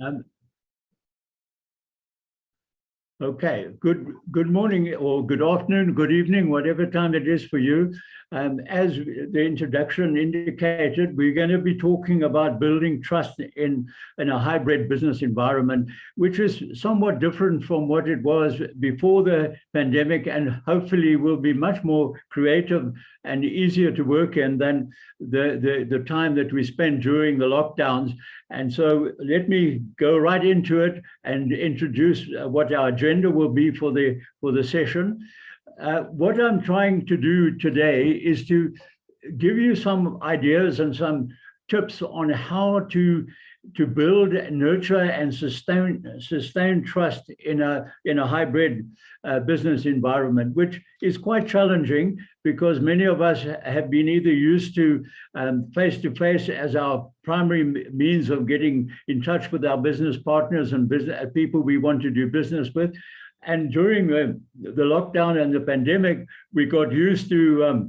Um, okay, good morning or good afternoon, good evening, whatever time it is for you. As the introduction indicated, we're going to be talking about building trust in a hybrid business environment, which is somewhat different from what it was before the pandemic, and hopefully will be much more creative and easier to work in than the time that we spent during the lockdowns. And so let me go right into it and introduce what our agenda will be for the session. What I'm trying to do today is to give you some ideas and some tips on how to build, nurture, and sustain trust in a hybrid business environment, which is quite challenging because many of us have been either used to face-to-face as our primary means of getting in touch with our business partners and people we want to do business with. And during the lockdown and the pandemic, we got used to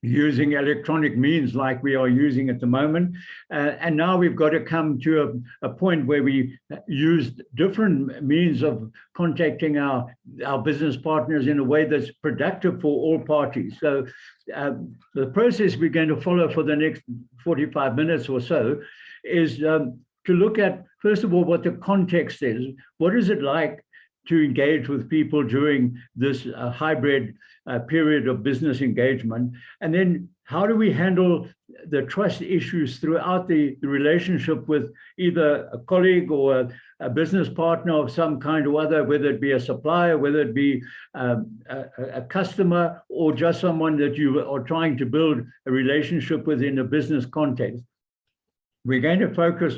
using electronic means like we are using at the moment. And now we've got to come to a point where we use different means of contacting our business partners in a way that's productive for all parties. So the process we're going to follow for the next 45 minutes or so is to look at, first of all, what the context is. What is it like to engage with people during this hybrid period of business engagement? And then how do we handle the trust issues throughout the relationship with either a colleague or a business partner of some kind or other, whether it be a supplier, whether it be a customer, or just someone that you are trying to build a relationship with in a business context. We're going to focus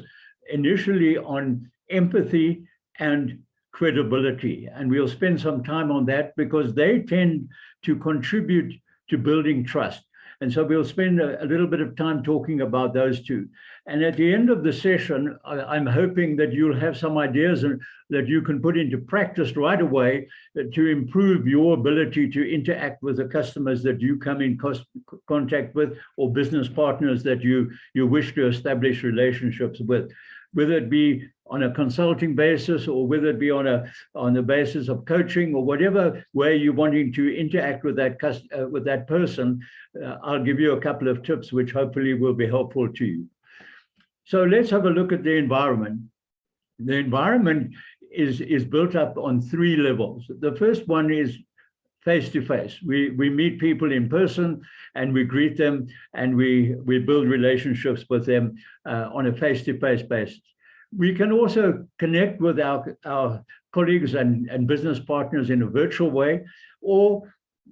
initially on empathy and credibility, and we'll spend some time on that because they tend to contribute to building trust. And so we'll spend a little bit of time talking about those two. And at the end of the session, I'm hoping that you'll have some ideas that you can put into practice right away to improve your ability to interact with the customers that you come in contact with, or business partners that you wish to establish relationships with, whether it be on a consulting basis or whether it be on the basis of coaching or whatever way you're wanting to interact with that person. I'll give you a couple of tips which hopefully will be helpful to you. So let's have a look at the environment. The environment is built up on three levels. The first one is face-to-face. We meet people in person and we greet them and we build relationships with them on a face-to-face basis. We can also connect with our colleagues and business partners in a virtual way or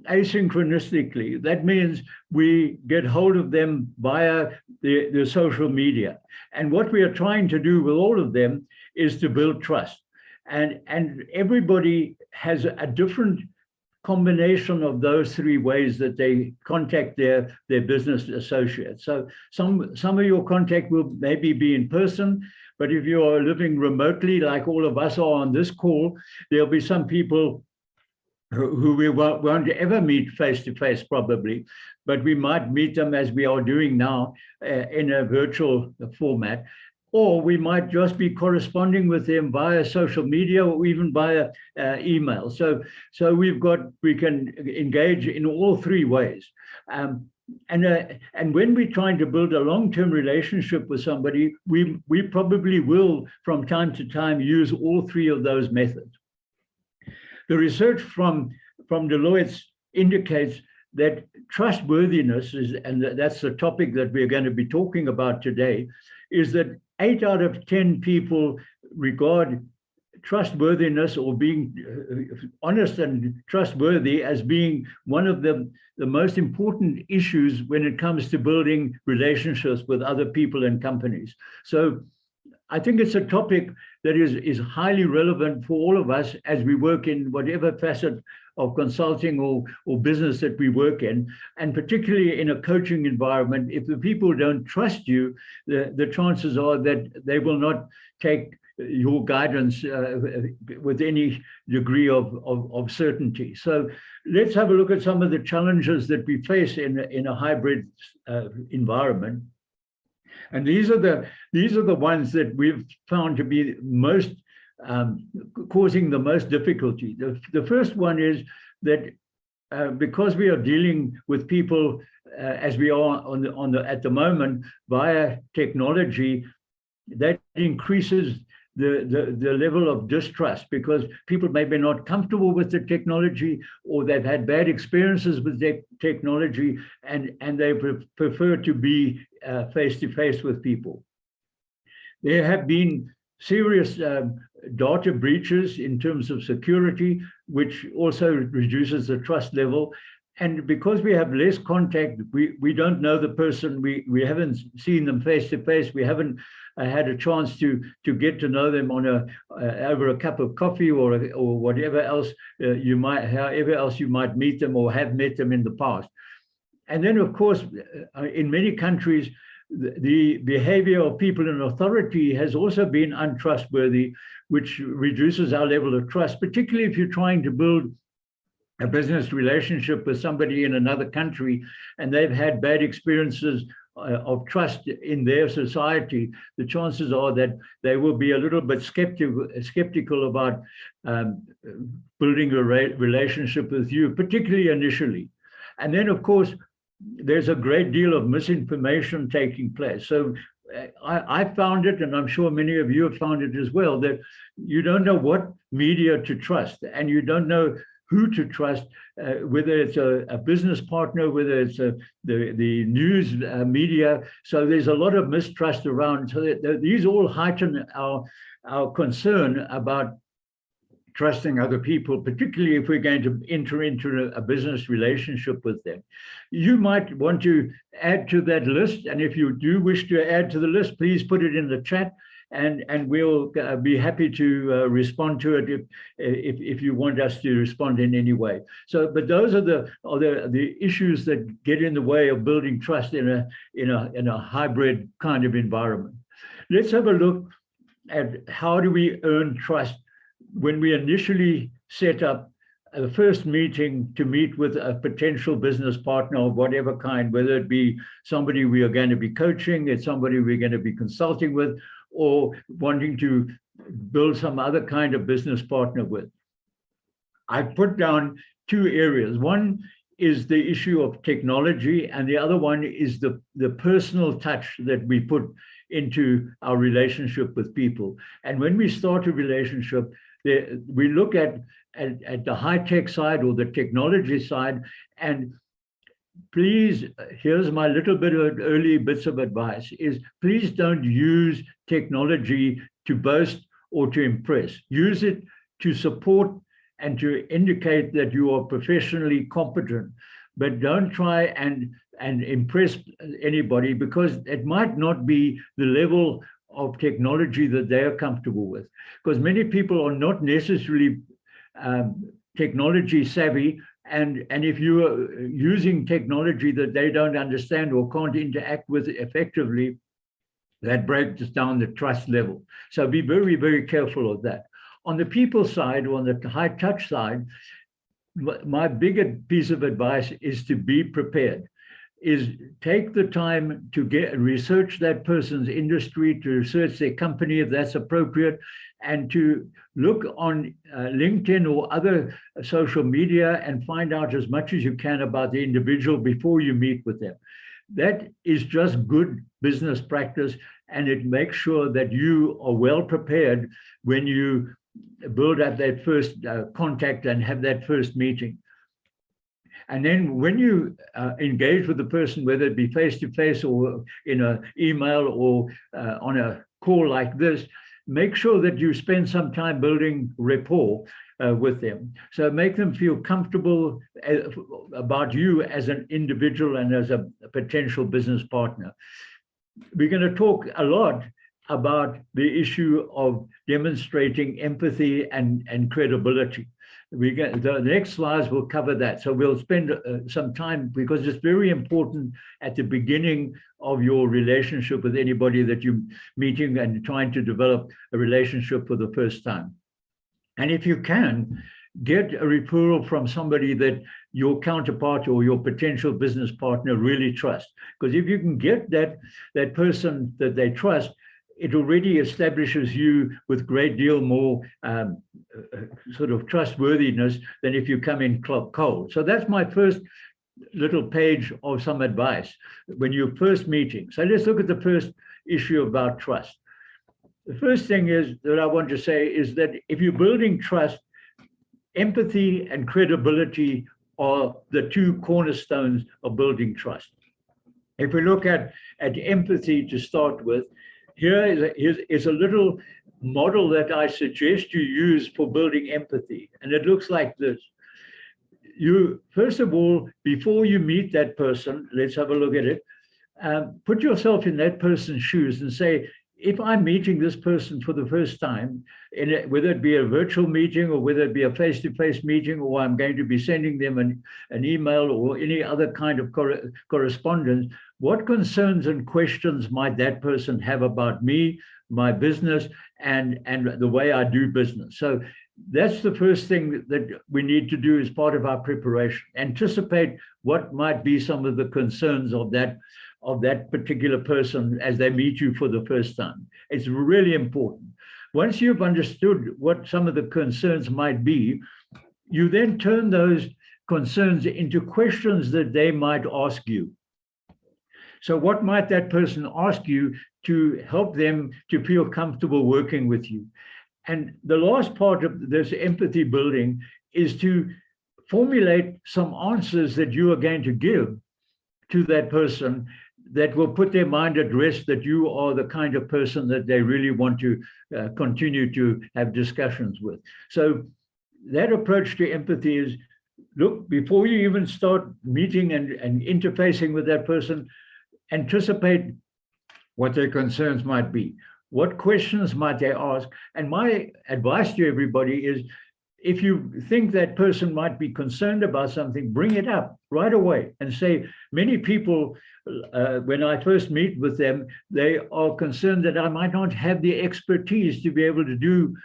asynchronistically. That means we get hold of them via the social media. And what we are trying to do with all of them is to build trust. And everybody has a different combination of those three ways that they contact their business associates. So some of your contact will maybe be in person, but if you are living remotely, like all of us are on this call, there'll be some people who we won't ever meet face-to-face probably, but we might meet them as we are doing now in a virtual format. Or we might just be corresponding with them via social media or even via email. So we can engage in all three ways. And when we're trying to build a long-term relationship with somebody, we probably will, from time to time, use all three of those methods. The research from Deloitte indicates that trustworthiness and that's the topic that we're going to be talking about today, is that 8 out of 10 people regard trustworthiness or being honest and trustworthy as being one of the most important issues when it comes to building relationships with other people and companies. So I think it's a topic that is highly relevant for all of us as we work in whatever facet of consulting or business that we work in, and particularly in a coaching environment. If the people don't trust you, the chances are that they will not take your guidance with any degree of certainty. So let's have a look at some of the challenges that we face in a hybrid environment. And these are the ones that we've found to be most causing the most difficulty. The first one is that because we are dealing with people as we are at the moment via technology, that increases the level of distrust, because people may be not comfortable with the technology, or they've had bad experiences with the technology, and they prefer to be face to face with people. There have been serious data breaches in terms of security, which also reduces the trust level. And because we have less contact, we don't know the person, we haven't seen them face to face, we haven't had a chance to get to know them on over a cup of coffee or whatever else however else you might meet them or have met them in the past. And then, of course, in many countries, the behavior of people in authority has also been untrustworthy, which reduces our level of trust, particularly if you're trying to build a business relationship with somebody in another country and they've had bad experiences of trust in their society. The chances are that they will be a little bit skeptical about building a relationship with you, particularly initially. And then, of course, there's a great deal of misinformation taking place. So I found it, and I'm sure many of you have found it as well, that you don't know what media to trust, and you don't know who to trust, whether it's a business partner, whether it's the news media. So there's a lot of mistrust around. So these all heighten our concern about trusting other people, particularly if we're going to enter into a business relationship with them. You might want to add to that list, and if you do wish to add to the list, please put it in the chat, and we'll be happy to respond to it if you want us to respond in any way. So, but those are the issues that get in the way of building trust in a hybrid kind of environment. Let's have a look at how do we earn trust when we initially set up the first meeting to meet with a potential business partner of whatever kind, whether it be somebody we are going to be coaching, it's somebody we're going to be consulting with, or wanting to build some other kind of business partner with. I put down two areas. One is the issue of technology, and the other one is the personal touch that we put into our relationship with people. And when we start a relationship, we look at the high-tech side or the technology side, and please, here's my little bit of early bits of advice, is please don't use technology to boast or to impress. Use it to support and to indicate that you are professionally competent, but don't try and impress anybody, because it might not be the level of technology that they are comfortable with, because many people are not necessarily technology savvy, and if you are using technology that they don't understand or can't interact with effectively, that breaks down the trust level. So be very, very careful of that. On the people side, or on the high touch side, my bigger piece of advice is to be prepared. Is take the time to research that person's industry, to research their company if that's appropriate, and to look on LinkedIn or other social media and find out as much as you can about the individual before you meet with them. That is just good business practice, and it makes sure that you are well prepared when you build up that first contact and have that first meeting. And then when you engage with the person, whether it be face-to-face or in an email or on a call like this, make sure that you spend some time building rapport with them. So make them feel comfortable about you as an individual and as a potential business partner. We're going to talk a lot about the issue of demonstrating empathy and credibility. The next slides will cover that. So we'll spend some time, because it's very important at the beginning of your relationship with anybody that you're meeting and trying to develop a relationship for the first time. And if you can, get a referral from somebody that your counterpart or your potential business partner really trusts. Because if you can get that person that they trust, it already establishes you with great deal more sort of trustworthiness than if you come in cold. So that's my first little page of some advice when you're first meeting. So let's look at the first issue about trust. The first thing is that I want to say is that if you're building trust, empathy and credibility are the two cornerstones of building trust. If we look at empathy to start with, here is a little model that I suggest you use for building empathy. And it looks like this. You, first of all, before you meet that person, let's have a look at it, put yourself in that person's shoes and say, if I'm meeting this person for the first time, whether it be a virtual meeting or whether it be a face-to-face meeting, or I'm going to be sending them an email or any other kind of correspondence, what concerns and questions might that person have about me, my business, and the way I do business? So that's the first thing that we need to do as part of our preparation. Anticipate what might be some of the concerns of that particular person as they meet you for the first time. It's really important. Once you've understood what some of the concerns might be, you then turn those concerns into questions that they might ask you. So what might that person ask you to help them to feel comfortable working with you? And the last part of this empathy building is to formulate some answers that you are going to give to that person that will put their mind at rest that you are the kind of person that they really want to continue to have discussions with. So that approach to empathy is, look, before you even start meeting and interfacing with that person, anticipate what their concerns might be. What questions might they ask? And my advice to everybody is, if you think that person might be concerned about something, bring it up right away and say, many people, when I first meet with them, they are concerned that I might not have the expertise to be able to do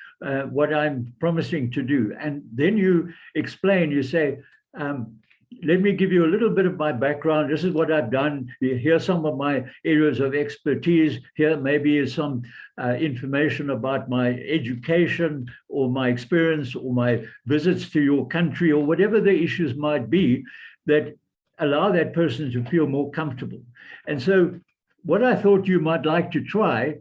what I'm promising to do. And then you explain, you say, let me give you a little bit of my background. This is what I've done. Here's some of my areas of expertise. Here maybe is some information about my education or my experience or my visits to your country or whatever the issues might be that allow that person to feel more comfortable. And so what I thought you might like to try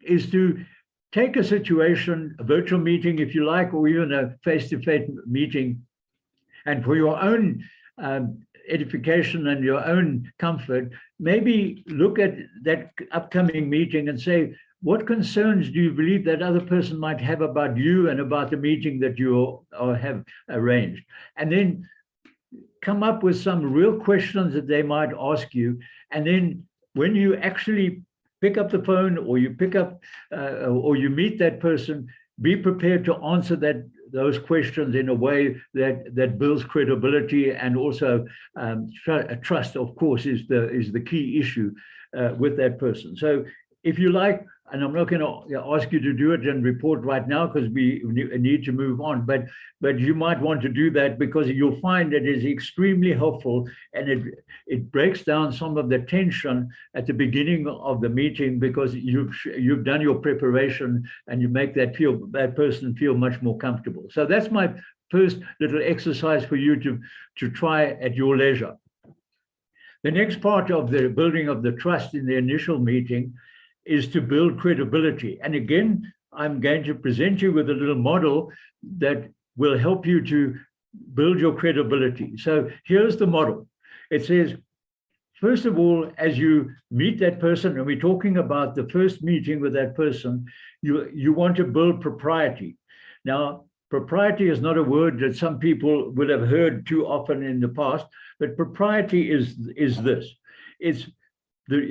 is to take a situation, a virtual meeting, if you like, or even a face-to-face meeting, and for your own edification and your own comfort, maybe look at that upcoming meeting and say, what concerns do you believe that other person might have about you and about the meeting that you have arranged? And then come up with some real questions that they might ask you. And then when you actually pick up the phone or you pick up or you meet that person, be prepared to answer those questions in a way that builds credibility, and also trust, of course, is the key issue with that person. So if you like, and I'm not going to ask you to do it and report right now because we need to move on, but you might want to do that because you'll find it is extremely helpful, and it breaks down some of the tension at the beginning of the meeting because you've done your preparation and you make that person feel much more comfortable. So that's my first little exercise for you to try at your leisure. The next part of the building of the trust in the initial meeting is to build credibility. And again, I'm going to present you with a little model that will help you to build your credibility. So here's the model. It says, first of all, as you meet that person, and we're talking about the first meeting with that person, you want to build propriety. Now, propriety is not a word that some people would have heard too often in the past, but propriety is this. It's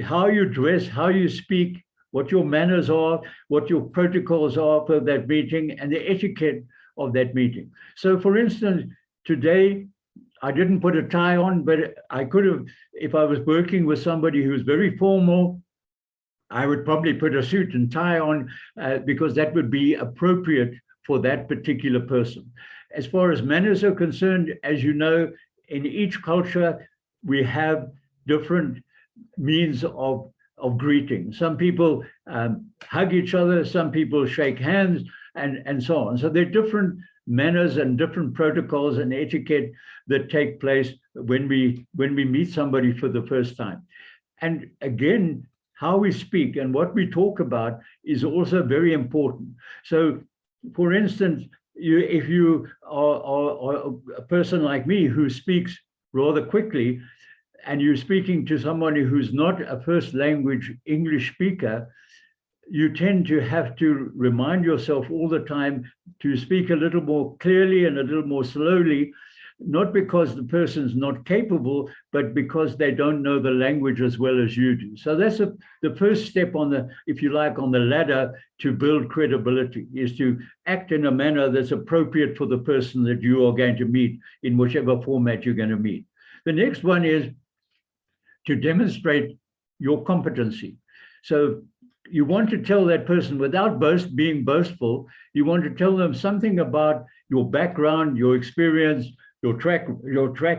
how you dress, how you speak, what your manners are, what your protocols are for that meeting, and the etiquette of that meeting. So for instance, today, I didn't put a tie on, but I could have, if I was working with somebody who's very formal, I would probably put a suit and tie on because that would be appropriate for that particular person. as far as manners are concerned, as you know, in each culture, we have different means of greeting. Some people hug each other, some people shake hands, and so on. So there are different manners and different protocols and etiquette that take place when we meet somebody for the first time. And again, how we speak and what we talk about is also very important. So, for instance, if you are a person like me who speaks rather quickly, and you're speaking to somebody who's not a first language English speaker, you tend to have to remind yourself all the time to speak a little more clearly and a little more slowly, not because the person's not capable, but because they don't know the language as well as you do. So that's the first step on the, if you like, on the ladder to build credibility, is to act in a manner that's appropriate for the person that you are going to meet in whichever format you're going to meet. The next one is to demonstrate your competency. So you want to tell that person, without being boastful, you want to tell them something about your background, your experience, your track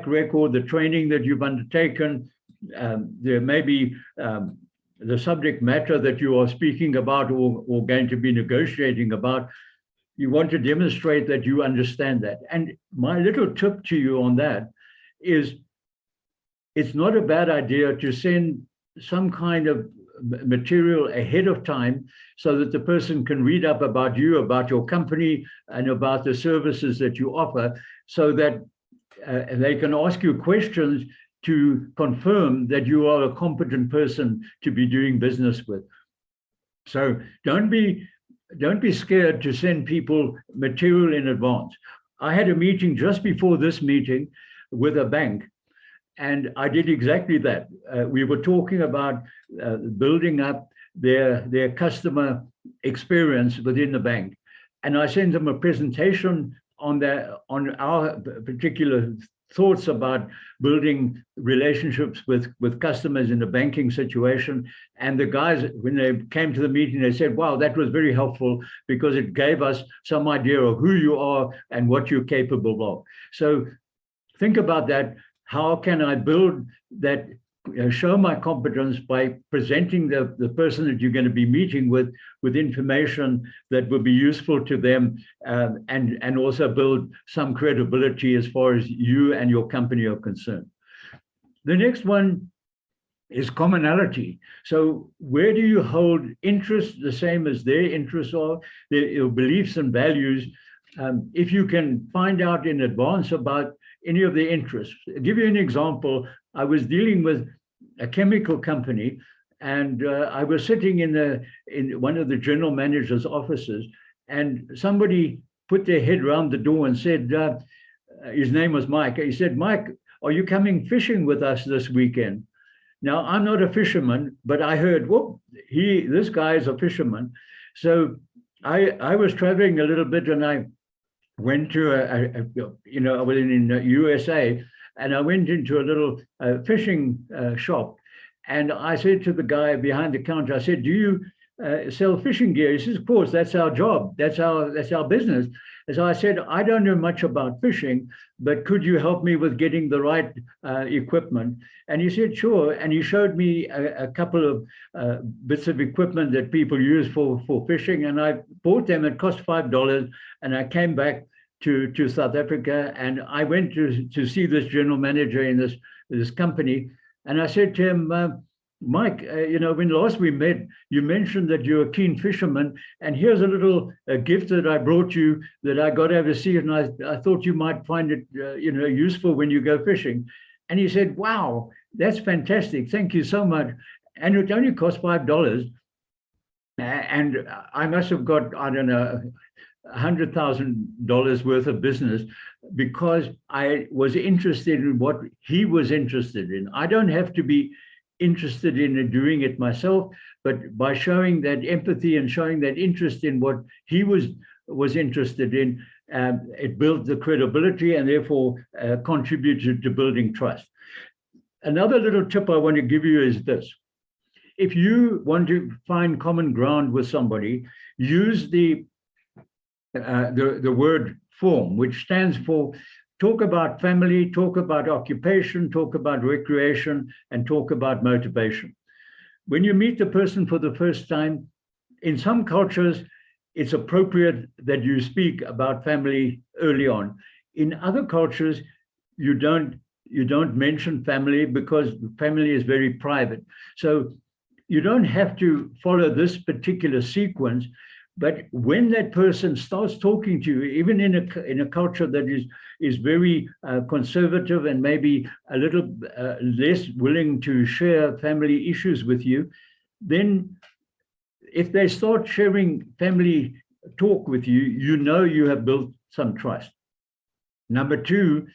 record, the training that you've undertaken. There may be the subject matter that you are speaking about or going to be negotiating about. You want to demonstrate that you understand that. And my little tip to you on that is, it's not a bad idea to send some kind of material ahead of time so that the person can read up about you, about your company, and about the services that you offer, so that they can ask you questions to confirm that you are a competent person to be doing business with. So don't be scared to send people material in advance. I had a meeting just before this meeting with a bank, and I did exactly that. We were talking about building up their customer experience within the bank. And I sent them a presentation on our particular thoughts about building relationships with customers in a banking situation. And the guys, when they came to the meeting, they said, wow, that was very helpful because it gave us some idea of who you are and what you're capable of. So think about that. How can I build that, show my competence by presenting the person that you're going to be meeting with information that will be useful to them, and also build some credibility as far as you and your company are concerned. The next one is commonality. So where do you hold interests the same as their interests are, their beliefs and values? If you can find out in advance about any of their interests. I'll give you an example. I was dealing with a chemical company, and I was sitting in one of the general manager's offices, and somebody put their head around the door and said, his name was Mike. He said, Mike, are you coming fishing with us this weekend? Now, I'm not a fisherman, but I heard, whoop, this guy is a fisherman. So I was traveling a little bit, and I went to I was in the USA, and I went into a little fishing shop, and I said to the guy behind the counter, I said, do you sell fishing gear? He says, of course, that's our job, that's our business. And so I said, I don't know much about fishing, but could you help me with getting the right equipment? And he said, sure. And he showed me a couple of bits of equipment that people use for fishing. And I bought them. It cost $5. And I came back to South Africa, and I went to see this general manager in this company. And I said to him, Mike, when last we met, you mentioned that you're a keen fisherman, and here's a little gift that I brought you that I got overseas, and I thought you might find it, useful when you go fishing. And he said, wow, that's fantastic. Thank you so much. And it only cost $5. And I must have got, I don't know, $100,000 worth of business because I was interested in what he was interested in. I don't have to be interested in doing it myself, but by showing that empathy and showing that interest in what he was interested in, it built the credibility and therefore contributed to building trust. Another little tip I want to give you is this. If you want to find common ground with somebody, use the word form, which stands for talk about family, talk about occupation, talk about recreation, and talk about motivation. When you meet the person for the first time, in some cultures, it's appropriate that you speak about family early on. In other cultures, you don't mention family because family is very private. So you don't have to follow this particular sequence, but when that person starts talking to you, even in a culture that is very conservative and maybe a little less willing to share family issues with you, then if they start sharing family talk with you, you know you have built some trust. Number two,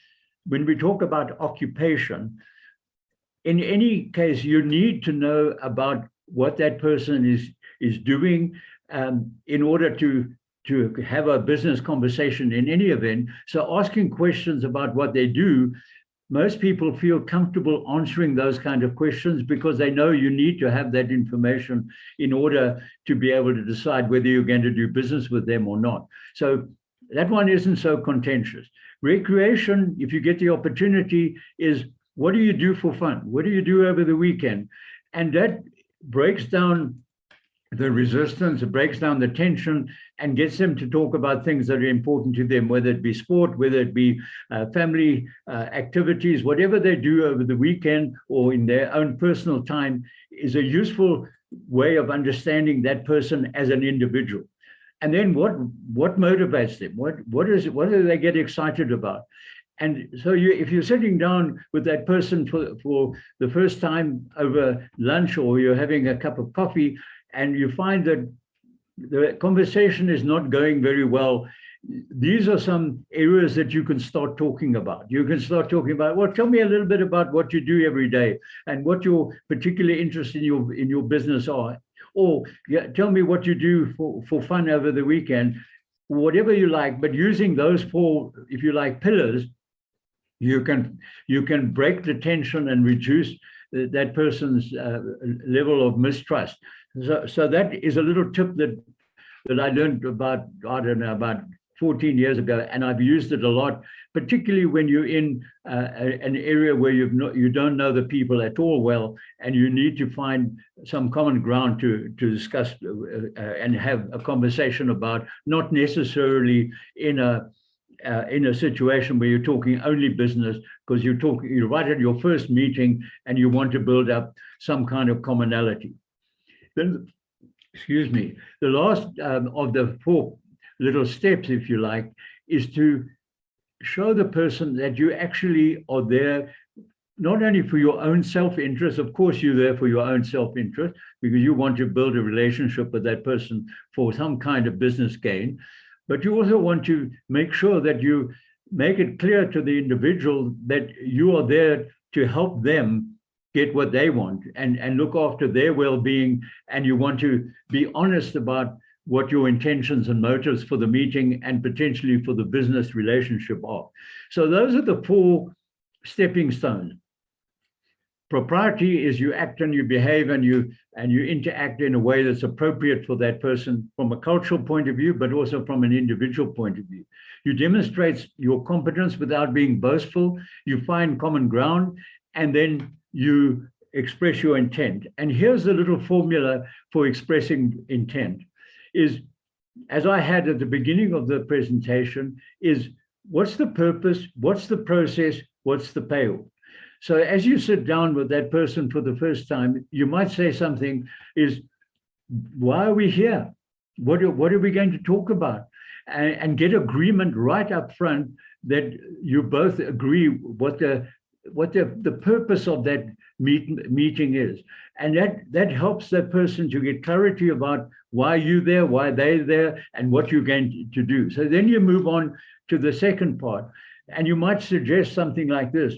when we talk about occupation, in any case, you need to know about what that person is doing in order to have a business conversation in any event. So asking questions about what they do, most people feel comfortable answering those kind of questions because they know you need to have that information in order to be able to decide whether you're going to do business with them or not. So that one isn't so contentious. Recreation, if you get the opportunity, is what do you do for fun? What do you do over the weekend? And that breaks down the resistance, it breaks down the tension and gets them to talk about things that are important to them, whether it be sport, whether it be family activities, whatever they do over the weekend or in their own personal time is a useful way of understanding that person as an individual. And then what motivates them? What do they get excited about? And so if you're sitting down with that person for the first time over lunch, or you're having a cup of coffee, and you find that the conversation is not going very well, these are some areas that you can start talking about. You can start talking about, well, tell me a little bit about what you do every day and what your particular interests in your business are. Or tell me what you do for fun over the weekend, whatever you like. But using those four, if you like, pillars, you can break the tension and reduce that person's level of mistrust. So that is a little tip that I learned about, I don't know, about 14 years ago, and I've used it a lot, particularly when you're in an area where you don't know the people at all well, and you need to find some common ground to discuss and have a conversation about, not necessarily in a situation where you're talking only business, because you're right at your first meeting and you want to build up some kind of commonality. Then, excuse me, the last of the four little steps, if you like, is to show the person that you actually are there not only for your own self-interest. Of course, you're there for your own self-interest because you want to build a relationship with that person for some kind of business gain, but you also want to make sure that you make it clear to the individual that you are there to help them get what they want and look after their well-being, and you want to be honest about what your intentions and motives for the meeting and potentially for the business relationship are. So those are the four stepping stones. Propriety is you act and you behave and you interact in a way that's appropriate for that person from a cultural point of view, but also from an individual point of view. You demonstrate your competence without being boastful. You find common ground, and then you express your intent. And here's the little formula for expressing intent is, as I had at the beginning of the presentation, is what's the purpose, what's the process, what's the payoff? So as you sit down with that person for the first time, you might say something is, why are we here? What are we going to talk about? And get agreement right up front that you both agree what the purpose of that meeting is. And that helps that person to get clarity about why you're there, why they're there, and what you're going to do. So then you move on to the second part, and you might suggest something like this.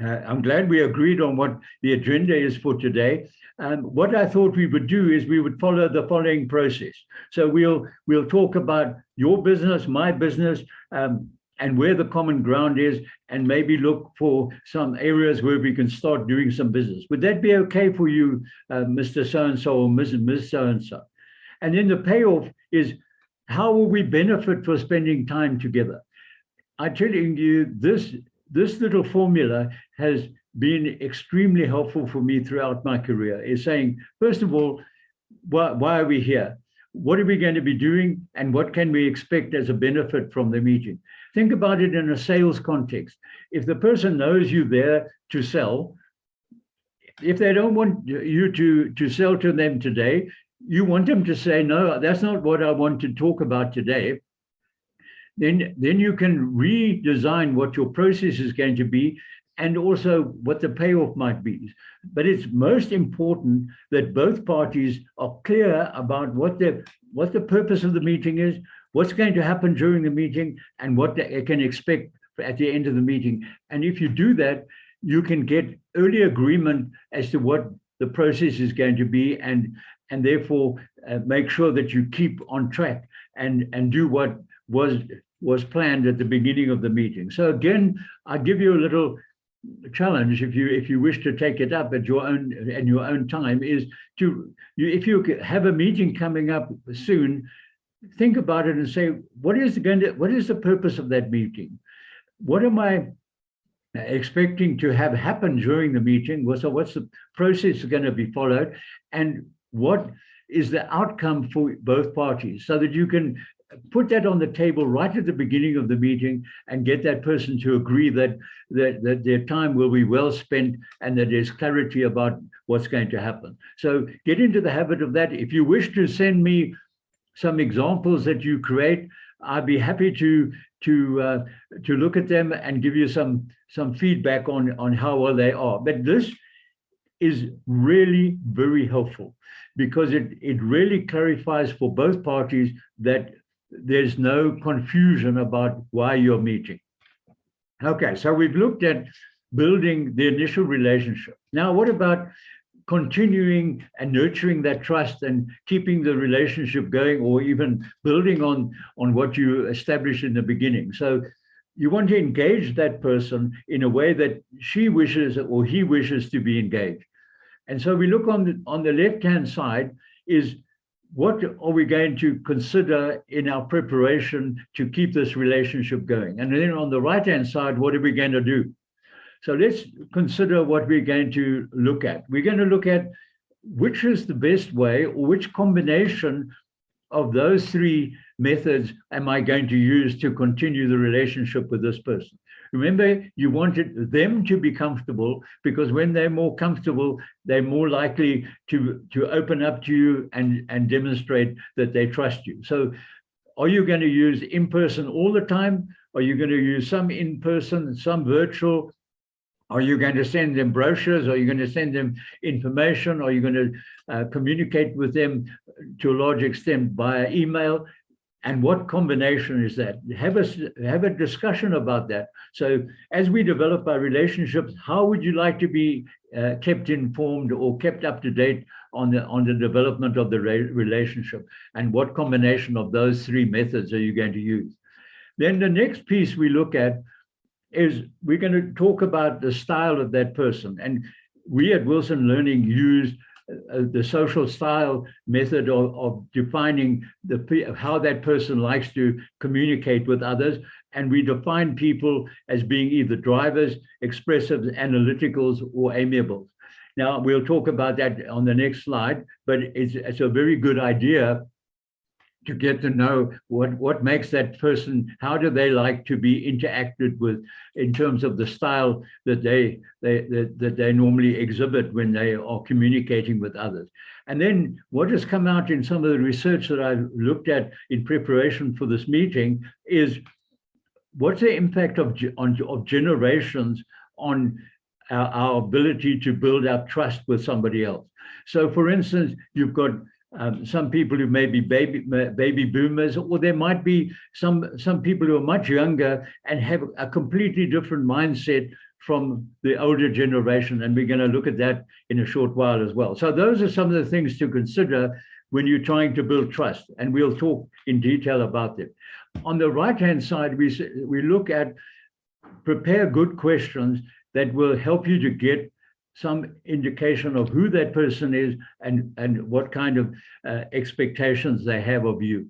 I'm glad we agreed on what the agenda is for today. What I thought we would do is we would follow the following process. So we'll talk about your business, my business, and where the common ground is, and maybe look for some areas where we can start doing some business. Would that be okay for you, Mr. So-and-so or Ms. So-and-so? And then the payoff is how will we benefit for spending time together? I'm telling you, this little formula has been extremely helpful for me throughout my career. Is saying, first of all, why are we here? What are we going to be doing? And what can we expect as a benefit from the meeting? Think about it in a sales context. If the person knows you're there to sell, if they don't want you to sell to them today, you want them to say, no, that's not what I want to talk about today. Then you can redesign what your process is going to be and also what the payoff might be. But it's most important that both parties are clear about what the purpose of the meeting is, what's going to happen during the meeting, and what they can expect at the end of the meeting. And if you do that, you can get early agreement as to what the process is going to be, and therefore make sure that you keep on track and do what was planned at the beginning of the meeting. So again, I give you a little challenge if you wish to take it up at your own time, is if you have a meeting coming up soon, think about it and say, what is the purpose of that meeting? What am I expecting to have happen during the meeting? So what's the process going to be followed, and what is the outcome for both parties, so that you can put that on the table right at the beginning of the meeting and get that person to agree that their time will be well spent and that there's clarity about what's going to happen. So get into the habit of that. If you wish to send me some examples that you create, I'd be happy to look at them and give you some feedback on how well they are. But this is really very helpful, because it really clarifies for both parties that there's no confusion about why you're meeting. Okay, so we've looked at building the initial relationship. Now, what about continuing and nurturing that trust and keeping the relationship going, or even building on what you established in the beginning? So you want to engage that person in a way that she wishes or he wishes to be engaged. And so we look on the left-hand side is, what are we going to consider in our preparation to keep this relationship going? And then on the right-hand side, what are we going to do? So let's consider what we're going to look at. We're going to look at which is the best way, or which combination of those three methods am I going to use to continue the relationship with this person. Remember, you wanted them to be comfortable, because when they're more comfortable, they're more likely to open up to you and demonstrate that they trust you. So are you going to use in-person all the time? Are you going to use some in-person, some virtual? Are you going to send them brochures? Are you going to send them information? Are you going to communicate with them to a large extent via email? And what combination is that? Have a discussion about that. So as we develop our relationships, how would you like to be kept informed or kept up to date on the development of the relationship? And what combination of those three methods are you going to use? Then the next piece we look at is we're going to talk about the style of that person. And we at Wilson Learning use the social style method of defining how that person likes to communicate with others. And we define people as being either drivers, expressive, analyticals, or amiables. Now, we'll talk about that on the next slide, but it's a very good idea to get to know what makes that person, how do they like to be interacted with in terms of the style that they normally exhibit when they are communicating with others. And then what has come out in some of the research that I've looked at in preparation for this meeting is, what's the impact of generations on our ability to build up trust with somebody else? So for instance, you've got some people who may be baby boomers, or there might be some people who are much younger and have a completely different mindset from the older generation. And we're going to look at that in a short while as well. So those are some of the things to consider when you're trying to build trust. And we'll talk in detail about it. On the right-hand side, we look at prepare good questions that will help you to get some indication of who that person is and what kind of expectations they have of you.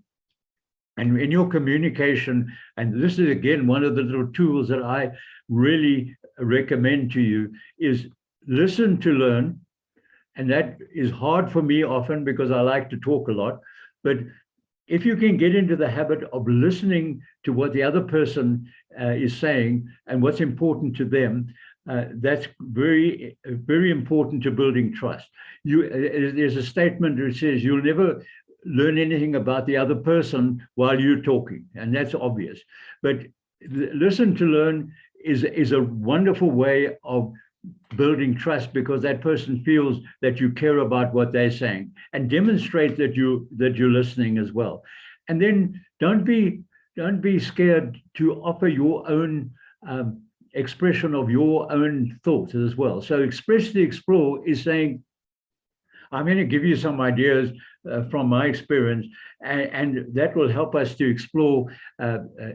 And in your communication, and this is again one of the little tools that I really recommend to you, is listen to learn. And that is hard for me often because I like to talk a lot. But if you can get into the habit of listening to what the other person is saying and what's important to them, that's very, very important to building trust. There's a statement that says you'll never learn anything about the other person while you're talking, and that's obvious. But listen to learn is a wonderful way of building trust, because that person feels that you care about what they're saying, and demonstrate that you're listening as well. And then don't be scared to offer your own expression of your own thoughts as well. So expressly explore is saying, I'm going to give you some ideas from my experience, and that will help us to explore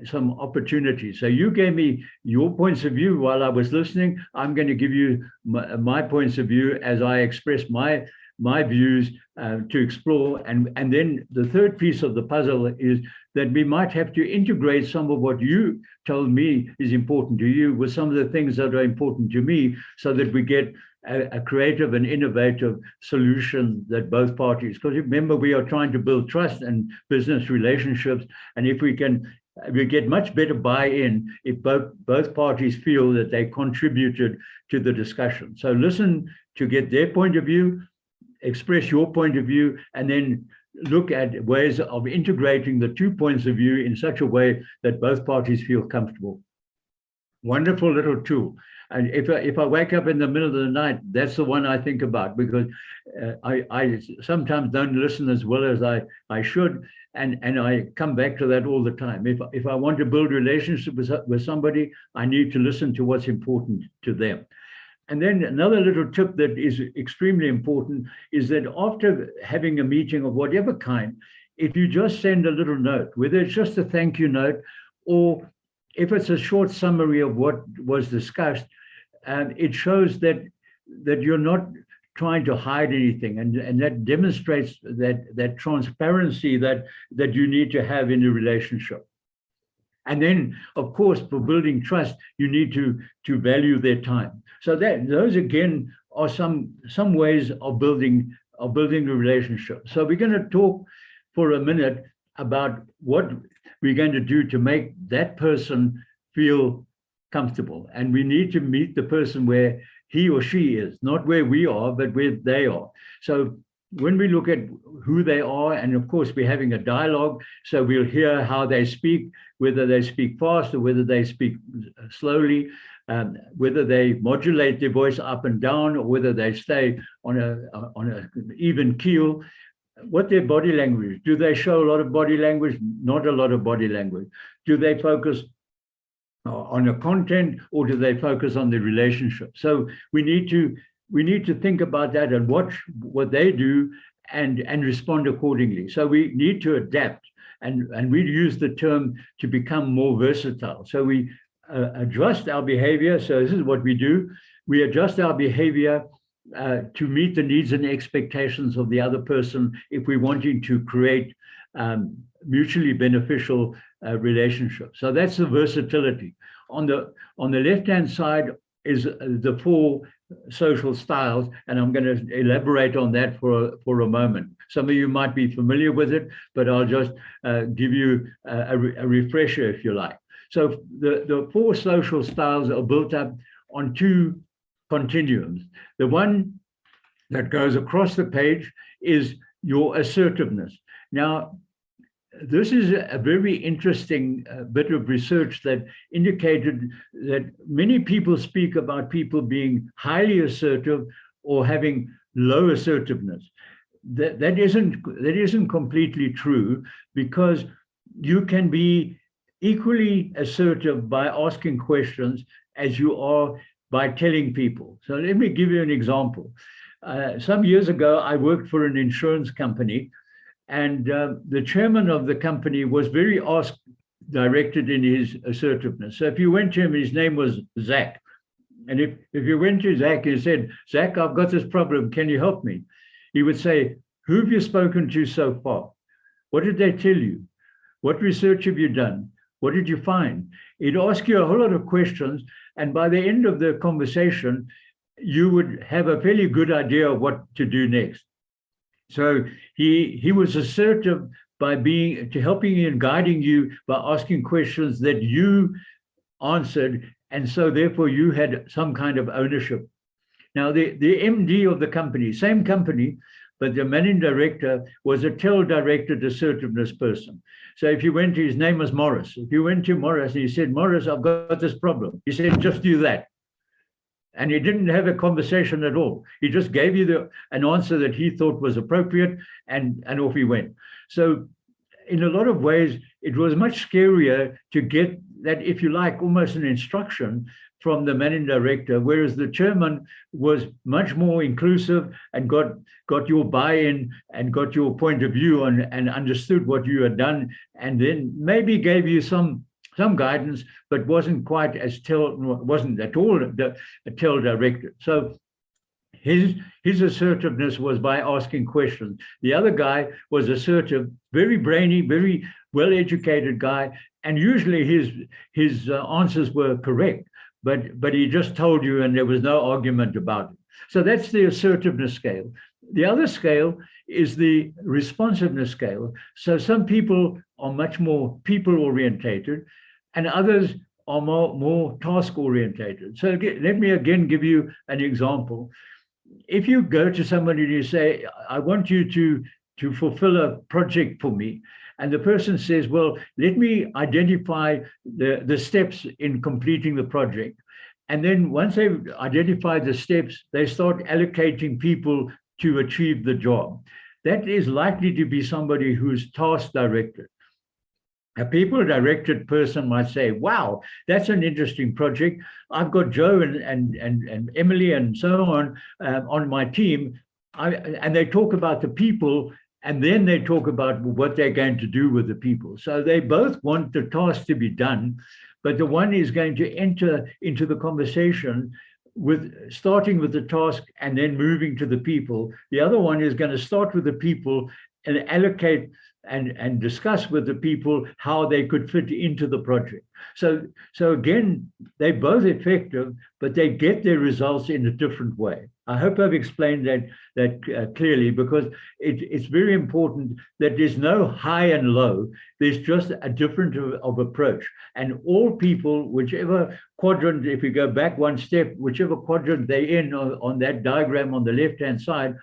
some opportunities. So you gave me your points of view while I was listening. I'm going to give you my points of view as I express my views to explore. And then the third piece of the puzzle is that we might have to integrate some of what you told me is important to you with some of the things that are important to me, so that we get a creative and innovative solution that both parties, because remember, we are trying to build trust and business relationships. And if we get much better buy-in if both parties feel that they contributed to the discussion. So listen to get their point of view, express your point of view, and then look at ways of integrating the 2 points of view in such a way that both parties feel comfortable. Wonderful little tool. And if I wake up in the middle of the night, that's the one I think about, because I sometimes don't listen as well as I should, and I come back to that all the time. If I want to build a relationship with somebody, I need to listen to what's important to them. And then another little tip that is extremely important is that after having a meeting of whatever kind, if you just send a little note, whether it's just a thank you note, or if it's a short summary of what was discussed, it shows that you're not trying to hide anything, and that demonstrates that transparency that you need to have in a relationship. And then, of course, for building trust, you need to value their time. So those again are some ways of building a relationship. So we're going to talk for a minute about what we're going to do to make that person feel comfortable. And we need to meet the person where he or she is, not where we are, but where they are. So when we look at who they are, and of course we're having a dialogue, so we'll hear how they speak, whether they speak fast or whether they speak slowly, whether they modulate their voice up and down, or whether they stay on a even keel. What their body language, do they show a lot of body language? Not a lot of body language. Do they focus on the content, or do they focus on the relationship? So we need to think about that and watch what they do and respond accordingly. So we need to adapt, and we use the term to become more versatile. So we adjust our behavior. So this is what we do. We adjust our behavior to meet the needs and expectations of the other person if we're wanting to create mutually beneficial relationship. So that's the versatility. On the left-hand side is the 4 social styles, and I'm going to elaborate on that for a moment. Some of you might be familiar with it, but I'll just give you a refresher if you like. So the 4 social styles are built up on 2 continuums. The one that goes across the page is your assertiveness. Now, this is a very interesting bit of research that indicated that many people speak about people being highly assertive or having low assertiveness. That isn't completely true, because you can be equally assertive by asking questions as you are by telling people. So let me give you an example. Some years ago, I worked for an insurance company, and the chairman of the company was very directed in his assertiveness. So if you went to him, his name was Zach. And if you went to Zach and said, Zach, I've got this problem, can you help me? He would say, who have you spoken to so far? What did they tell you? What research have you done? What did you find? He'd ask you a whole lot of questions, and by the end of the conversation, you would have a fairly good idea of what to do next. So he was assertive by helping you and guiding you by asking questions that you answered, and so therefore you had some kind of ownership. Now the MD of the company, same company, but the managing director was a tell-directed assertiveness person. So if you went to, his name was Morris. If you went to Morris and you said, Morris, I've got this problem. He said, just do that. And he didn't have a conversation at all. He just gave you an answer that he thought was appropriate, and off he went. So in a lot of ways, it was much scarier to get that, if you like, almost an instruction from the managing director, whereas the chairman was much more inclusive and got your buy-in and got your point of view and understood what you had done, and then maybe gave you some guidance, but wasn't quite as wasn't at all tell-directed. So his assertiveness was by asking questions. The other guy was assertive, very brainy, very well-educated guy, and usually his answers were correct, but he just told you and there was no argument about it. So that's the assertiveness scale. The other scale is the responsiveness scale. So some people are much more people-orientated, and others are more task-orientated. So let me again give you an example. If you go to somebody and you say, I want you to fulfill a project for me, and the person says, well, let me identify the steps in completing the project. And then once they've identified the steps, they start allocating people to achieve the job. That is likely to be somebody who's task-directed. A people-directed person might say, wow, that's an interesting project. I've got Joe and Emily and so on my team. And they talk about the people, and then they talk about what they're going to do with the people. So they both want the task to be done, but the one is going to enter into the conversation starting with the task and then moving to the people. The other one is going to start with the people and allocate and discuss with the people how they could fit into the project. So again, they're both effective, but they get their results in a different way. I hope I've explained that clearly, because it's very important that there's no high and low. There's just a different of approach. And all people, whichever quadrant, if we go back one step, whichever quadrant they're in on that diagram on the left-hand side,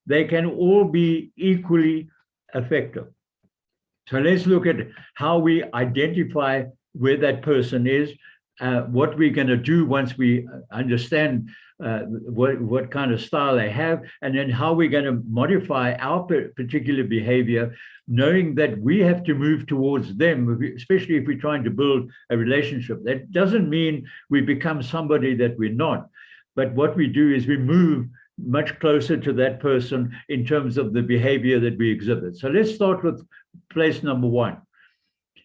they can all be equally effective. So let's look at how we identify where that person is, what we're going to do once we understand what kind of style they have, and then how we're going to modify our particular behavior, knowing that we have to move towards them, especially if we're trying to build a relationship. That doesn't mean we become somebody that we're not, but what we do is we move much closer to that person in terms of the behavior that we exhibit. So let's start with place number one.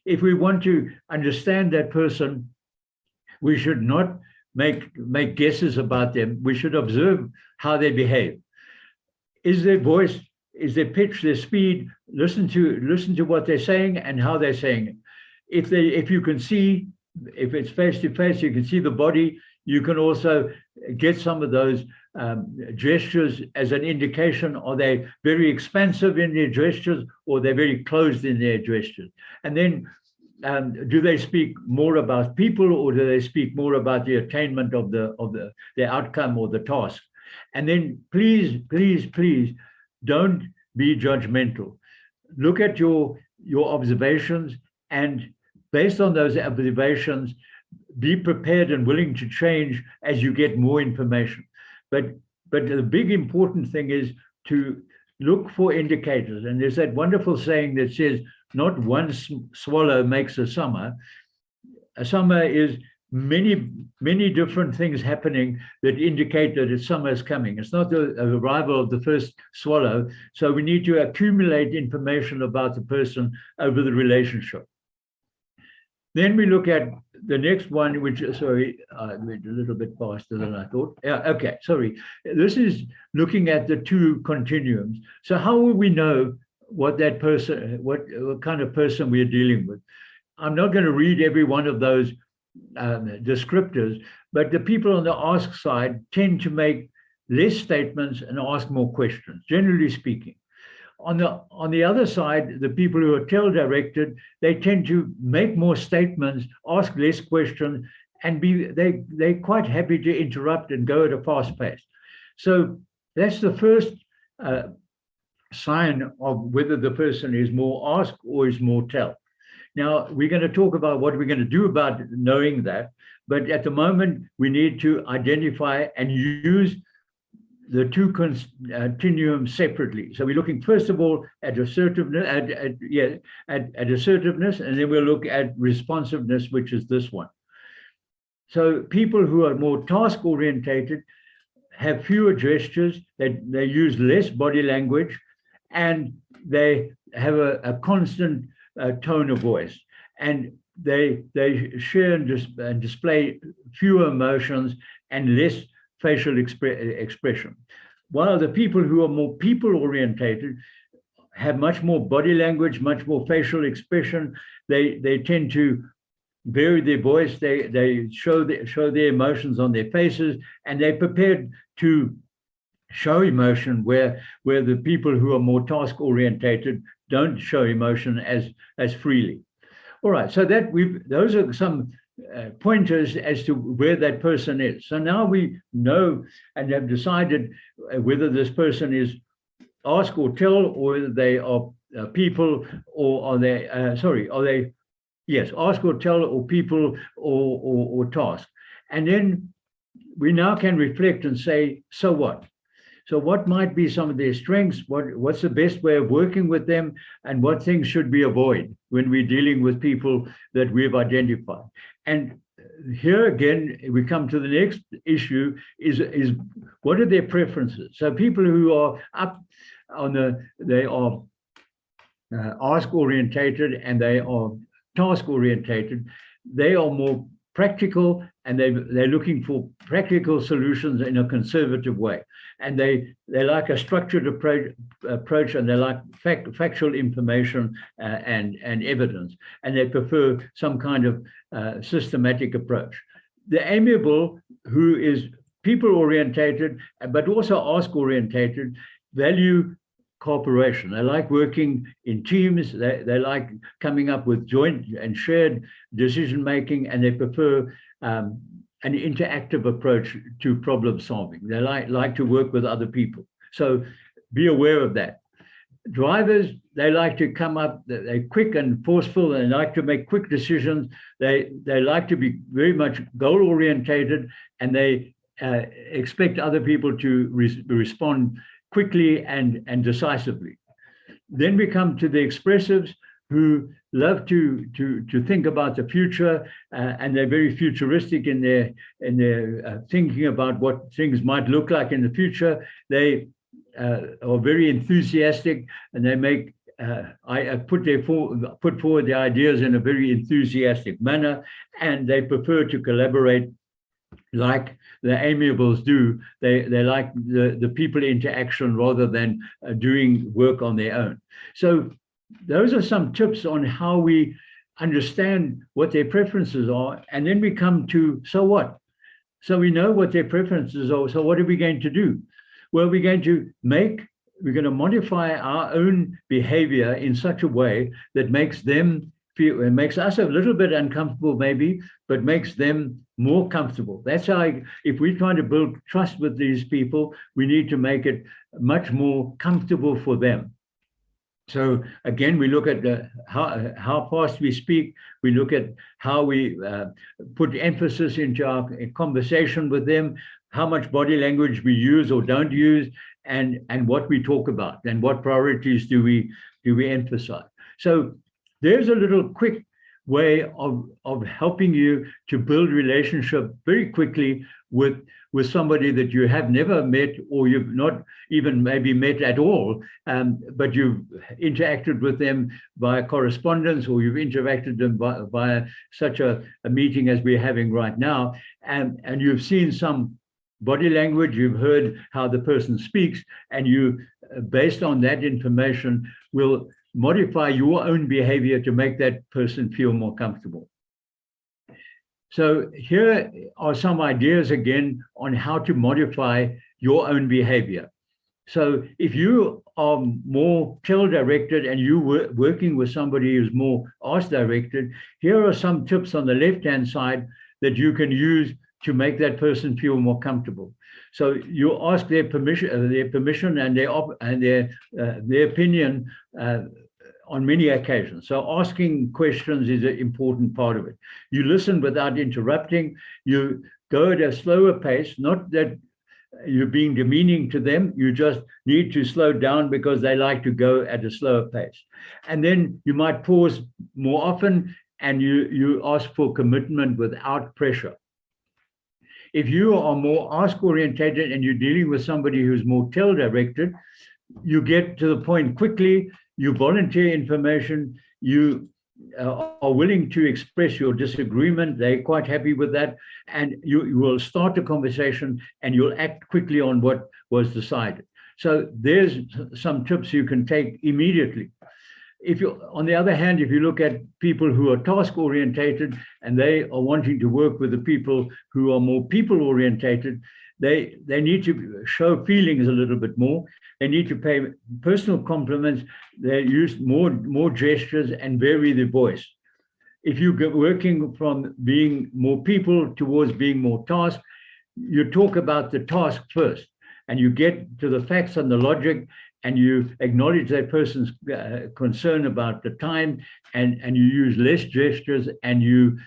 If we want to understand that person, we should not make guesses about them. We should observe how they behave. Is their voice, is their pitch, their speed? Listen to what they're saying and how they're saying it. If you can see, if it's face to face, you can see the body. You can also get some of those gestures as an indication. Are they very expansive in their gestures, or they're very closed in their gestures? And then do they speak more about people, or do they speak more about the attainment of the outcome or the task? And then please don't be judgmental. Look at your observations, and based on those observations, be prepared and willing to change as you get more information. But the big important thing is to look for indicators. And there's that wonderful saying that says, not one swallow makes a summer. A summer is many different things happening that indicate that summer is coming. It's not the arrival of the first swallow. So we need to accumulate information about the person over the relationship. Then we look at the next one, which, sorry, I went a little bit faster than I thought. Yeah, okay, sorry. This is looking at the two continuums. So how will we know what that person, what kind of person we're dealing with. I'm not going to read every one of those descriptors, but the people on the ask side tend to make less statements and ask more questions, generally speaking. On the other side, the people who are tell directed, they tend to make more statements, ask less questions, and they're quite happy to interrupt and go at a fast pace. So that's the first sign of whether the person is more ask or is more tell. Now, we're going to talk about what we're going to do about knowing that, but at the moment, we need to identify and use the two continuums separately. So we're looking, first of all, at assertiveness, at assertiveness, and then we'll look at responsiveness, which is this one. So people who are more task-orientated have fewer gestures, they use less body language, and they have a constant tone of voice, and they share and display fewer emotions and less facial expression. While the people who are more people-orientated have much more body language, much more facial expression, they tend to vary their voice, they show their emotions on their faces, and they're prepared to show emotion where the people who are more task-orientated don't show emotion as freely. All right, so those are some pointers as to where that person is. So now we know and have decided whether this person is ask or tell, or whether they are people, or are they ask or tell, or people, or task. And then we now can reflect and say, so what? So what might be some of their strengths? What's the best way of working with them? And what things should we avoid when we're dealing with people that we've identified? And here again, we come to the next issue is what are their preferences? So people who are up on they are ask orientated and they are task orientated, they are more practical, and they're looking for practical solutions in a conservative way. And they like a structured approach, and they like factual information and evidence, and they prefer some kind of systematic approach. The amiable, who is people orientated, but also ask orientated, value cooperation. They like working in teams. They like coming up with joint and shared decision making, and they prefer an interactive approach to problem solving. They like to work with other people. So be aware of that. Drivers, they like to come up, they're quick and forceful, and they like to make quick decisions. They like to be very much goal orientated, and they expect other people to respond quickly and decisively. Then we come to the expressives, who love to think about the future, and they're very futuristic in their thinking about what things might look like in the future. They are very enthusiastic, and they make put forward the ideas in a very enthusiastic manner, and they prefer to collaborate like the amiables do. They like the people interaction rather than doing work on their own. So those are some tips on how we understand what their preferences are. And then we come to, so what? So we know what their preferences are. So what are we going to do? Well, we're going to modify our own behavior in such a way that makes them feel, it makes us a little bit uncomfortable maybe, but makes them more comfortable. That's how, if we're trying to build trust with these people, we need to make it much more comfortable for them. So again, we look at how fast we speak. We look at how we put emphasis into our conversation with them, how much body language we use or don't use, and what we talk about, and what priorities do we emphasize. So there's a little quick way of helping you to build relationship very quickly with somebody that you have never met, or you've not even maybe met at all, but you've interacted with them via correspondence, or you've interacted them via such a meeting as we're having right now, and you've seen some body language, you've heard how the person speaks, and you, based on that information, will modify your own behavior to make that person feel more comfortable. So here are some ideas again on how to modify your own behavior. So if you are more tell-directed and you were working with somebody who's more ask-directed, here are some tips on the left-hand side that you can use to make that person feel more comfortable. So you ask their permission and their opinion on many occasions. So asking questions is an important part of it. You listen without interrupting. You go at a slower pace, not that you're being demeaning to them. You just need to slow down because they like to go at a slower pace. And then you might pause more often, and you ask for commitment without pressure. If you are more ask-orientated and you're dealing with somebody who's more tell-directed, you get to the point quickly, you volunteer information, you are willing to express your disagreement, they're quite happy with that, and you will start a conversation and you'll act quickly on what was decided. So there's some tips you can take immediately. If you, on the other hand, if you look at people who are task-orientated and they are wanting to work with the people who are more people-orientated, they need to show feelings a little bit more. They need to pay personal compliments. They use more gestures and vary their voice. If you're working from being more people towards being more task, you talk about the task first, and you get to the facts and the logic, and you acknowledge that person's concern about the time, and you use less gestures, and you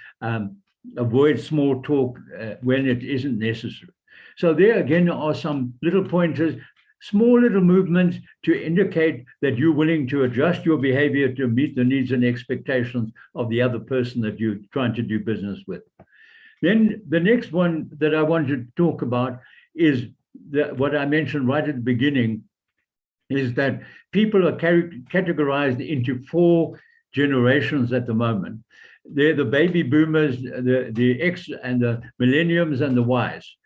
avoid small talk when it isn't necessary. So there again are some little pointers, small little movements to indicate that you're willing to adjust your behavior to meet the needs and expectations of the other person that you're trying to do business with. Then the next one that I want to talk about is what I mentioned right at the beginning, is that people are categorized into 4 generations at the moment. They're the baby boomers, the X and the millenniums and the Ys.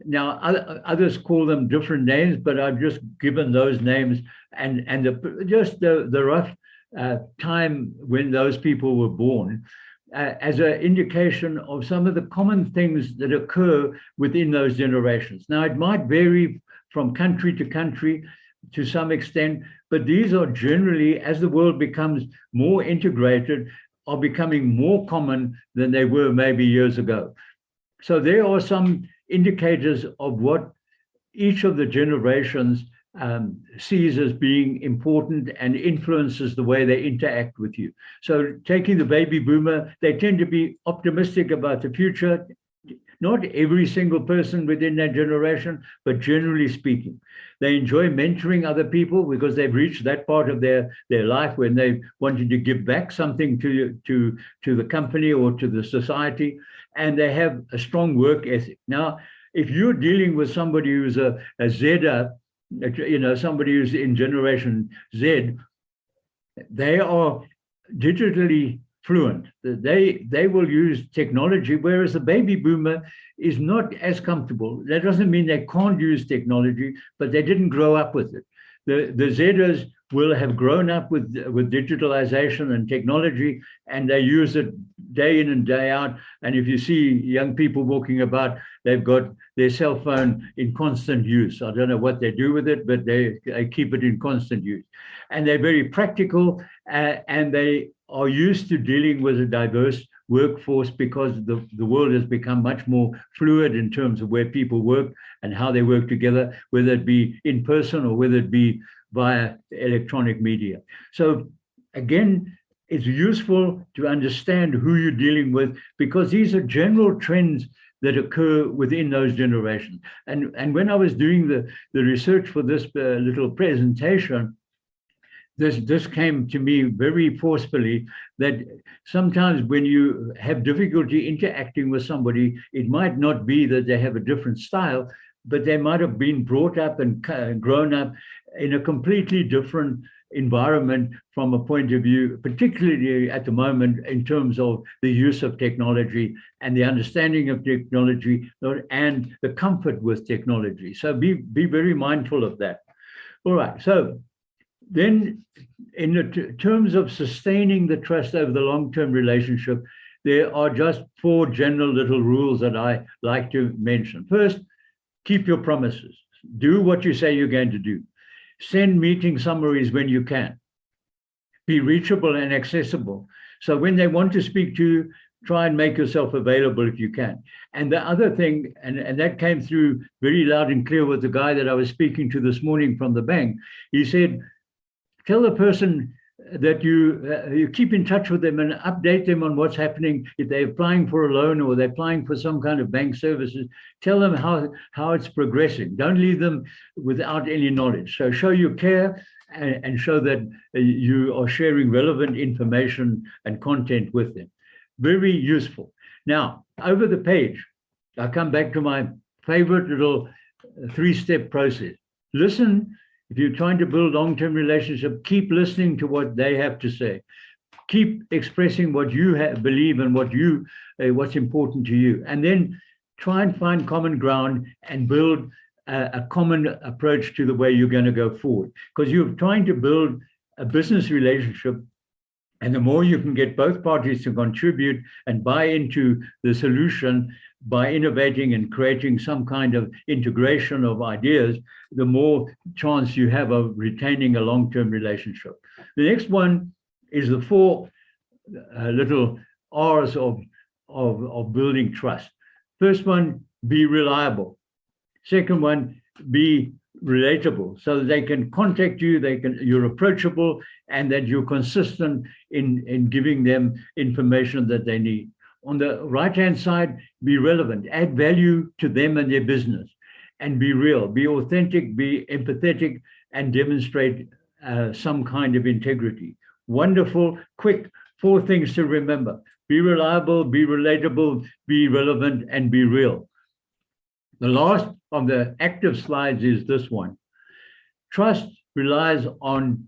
Now, others call them different names, but I've just given those names and just the rough time when those people were born as an indication of some of the common things that occur within those generations. Now, it might vary from country to country to some extent, but these are generally, as the world becomes more integrated, are becoming more common than they were maybe years ago. So there are some indicators of what each of the generations sees as being important and influences the way they interact with you. So taking the baby boomer, they tend to be optimistic about the future. Not every single person within that generation, but generally speaking. They enjoy mentoring other people because they've reached that part of their life when they wanted to give back something to the company or to the society, and they have a strong work ethic. Now, if you're dealing with somebody who's a Zer, somebody who's in Generation Z, they are digitally fluent. They will use technology, whereas the baby boomer is not as comfortable. That doesn't mean they can't use technology, but they didn't grow up with it. The Zers will have grown up with digitalization and technology, and they use it day in and day out. And if you see young people walking about, they've got their cell phone in constant use. I don't know what they do with it, but they keep it in constant use. And they're very practical, and they are used to dealing with a diverse workforce because the world has become much more fluid in terms of where people work and how they work together, whether it be in person or whether it be via electronic media. So again, it's useful to understand who you're dealing with, because these are general trends that occur within those generations. And when I was doing the research for this little presentation, this came to me very forcefully, that sometimes when you have difficulty interacting with somebody, it might not be that they have a different style, but they might have been brought up and grown up in a completely different environment from a point of view, particularly at the moment in terms of the use of technology and the understanding of technology and the comfort with technology. So be very mindful of that. All right, so Then in the terms of sustaining the trust over the long-term relationship, there are just 4 general little rules that I like to mention. First, keep your promises. Do what you say you're going to do. Send meeting summaries when you can. Be reachable and accessible. So when they want to speak to you, try and make yourself available if you can. And the other thing, and that came through very loud and clear with the guy that I was speaking to this morning from the bank. He said, tell the person that you keep in touch with them and update them on what's happening. If they're applying for a loan or they're applying for some kind of bank services, tell them how it's progressing. Don't leave them without any knowledge. So show you care and show that you are sharing relevant information and content with them. Very useful. Now, over the page, I come back to my favorite little 3-step process. Listen. If you're trying to build long-term relationship, keep listening to what they have to say. Keep expressing what you believe and what's important to you. And then try and find common ground and build a common approach to the way you're going to go forward. Because you're trying to build a business relationship, and the more you can get both parties to contribute and buy into the solution by innovating and creating some kind of integration of ideas, the more chance you have of retaining a long-term relationship. The next one is the 4 little R's of building trust. First one, be reliable. Second one, be relatable, so that they can contact you, you're approachable, and that you're consistent in giving them information that they need. On the right-hand side, be relevant, add value to them and their business, and be real, be authentic, be empathetic, and demonstrate some kind of integrity. Wonderful, quick 4 things to remember. Be reliable, be relatable, be relevant, and be real. The last of the active slides is this one. Trust relies on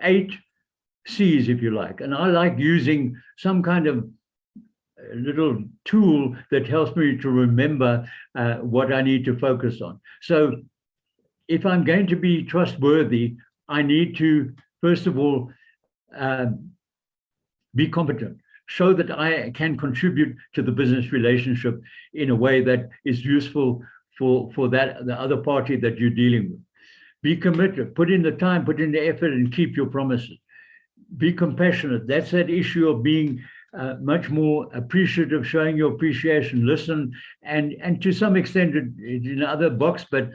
8 C's, if you like. And I like using some kind of little tool that helps me to remember what I need to focus on. So if I'm going to be trustworthy, I need to, first of all, be competent. Show that I can contribute to the business relationship in a way that is useful for the other party that you're dealing with. Be committed, put in the time, put in the effort, and keep your promises. Be compassionate. That's that issue of being much more appreciative, showing your appreciation, listen, and to some extent in other box, but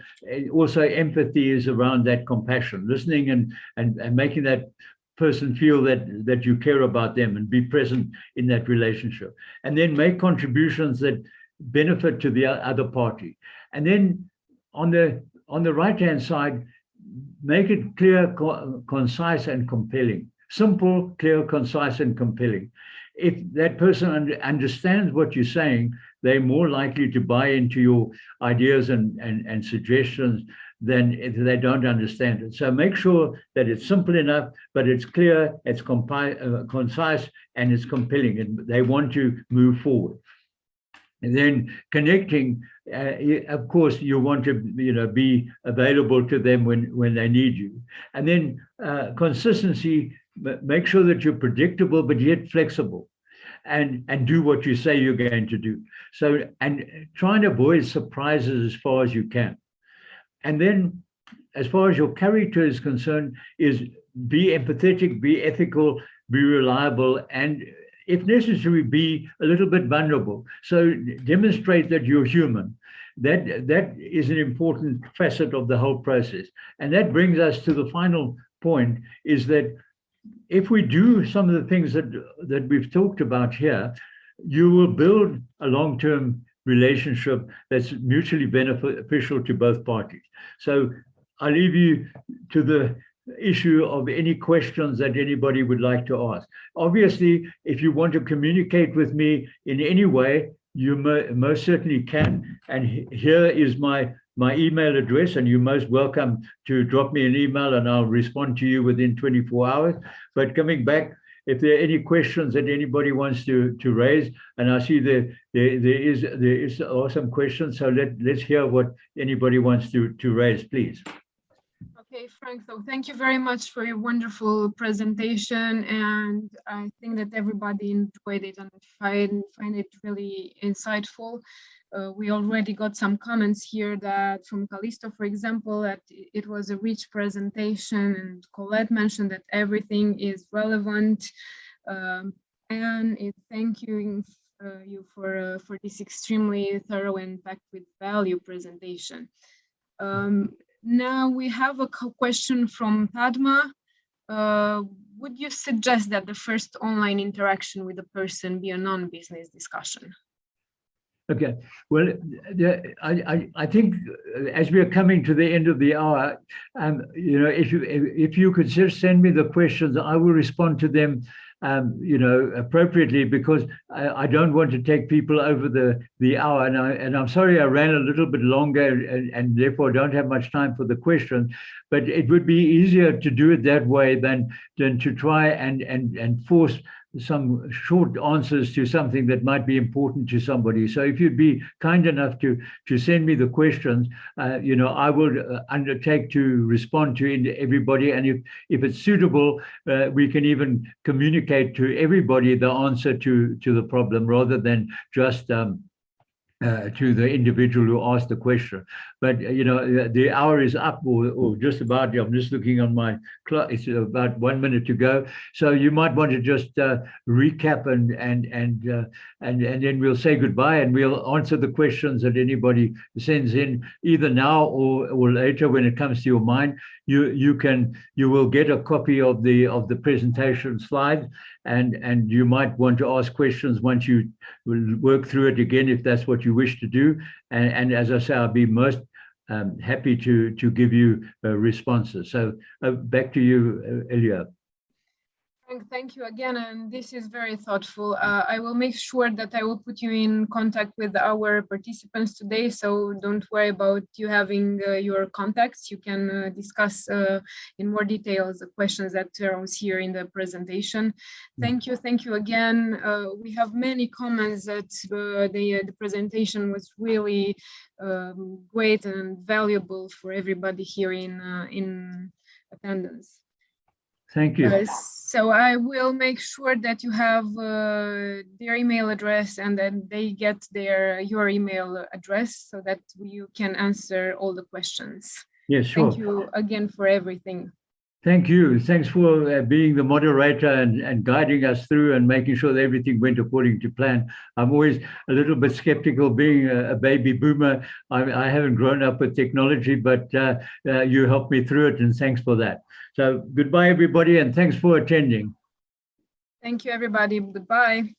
also empathy is around that compassion, listening and making that person feel that you care about them and be present in that relationship. And then make contributions that benefit to the other party. And then on the right-hand side, make it clear, concise, and compelling. Simple, clear, concise, and compelling. If that person understands what you're saying, they're more likely to buy into your ideas and suggestions than if they don't understand it. So make sure that it's simple enough, but it's clear, it's concise, and it's compelling, and they want to move forward. And then connecting, of course, you want to be available to them when they need you. And then consistency, make sure that you're predictable, but yet flexible, and do what you say you're going to do. So, and try and avoid surprises as far as you can. And then as far as your character is concerned, is be empathetic, be ethical, be reliable, and if necessary, be a little bit vulnerable. So demonstrate that you're human. That is an important facet of the whole process. And that brings us to the final point, is that if we do some of the things that we've talked about here, you will build a long-term relationship that's mutually beneficial to both parties. So I leave you to the issue of any questions that anybody would like to ask. Obviously, if you want to communicate with me in any way, you most certainly can. And here is my email address, and you're most welcome to drop me an email and I'll respond to you within 24 hours. But coming back, if there are any questions that anybody wants to raise, and I see there are some questions, so let's hear what anybody wants to raise, please. Okay, Frank, so thank you very much for your wonderful presentation, and I think that everybody enjoyed it and find it really insightful. We already got some comments here that from Callisto, for example, that it was a rich presentation, and Colette mentioned that everything is relevant. And thank you for this extremely thorough and packed with value presentation. Now we have a question from Padma. Would you suggest that the first online interaction with a person be a non-business discussion? Okay, well, I think as we are coming to the end of the hour, you know, if you could just send me the questions, I will respond to them, you know, appropriately, because I don't want to take people over the hour, and I'm sorry I ran a little bit longer and therefore don't have much time for the questions, but it would be easier to do it that way than to try and force some short answers to something that might be important to somebody. So if you'd be kind enough to send me the questions, you know, I will undertake to respond to everybody. And if it's suitable, we can even communicate to everybody the answer to the problem rather than just to the individual who asked the question. But you know, the hour is up, or just about. I'm just looking on my clock. It's about 1 minute to go. So you might want to just recap and then we'll say goodbye, and we'll answer the questions that anybody sends in either now or later when it comes to your mind. You will get a copy of the presentation slides, and you might want to ask questions once you work through it again if that's what you wish to do. And as I say, I'll be most happy to give you responses. So back to you, Ilya. Thank you again, and this is very thoughtful. I will make sure that I will put you in contact with our participants today, so don't worry about you having your contacts. You can discuss in more details the questions that arose here in the presentation. Thank you again. We have many comments that the presentation was really great and valuable for everybody here in attendance. Thank you. So I will make sure that you have their email address, and then they get your email address so that you can answer all the questions. Yes, sure. Thank you again for everything. Thank you. Thanks for being the moderator and guiding us through and making sure that everything went according to plan. I'm always a little bit skeptical being a baby boomer. I haven't grown up with technology, but you helped me through it, and thanks for that. So goodbye, everybody, and thanks for attending. Thank you, everybody. Goodbye.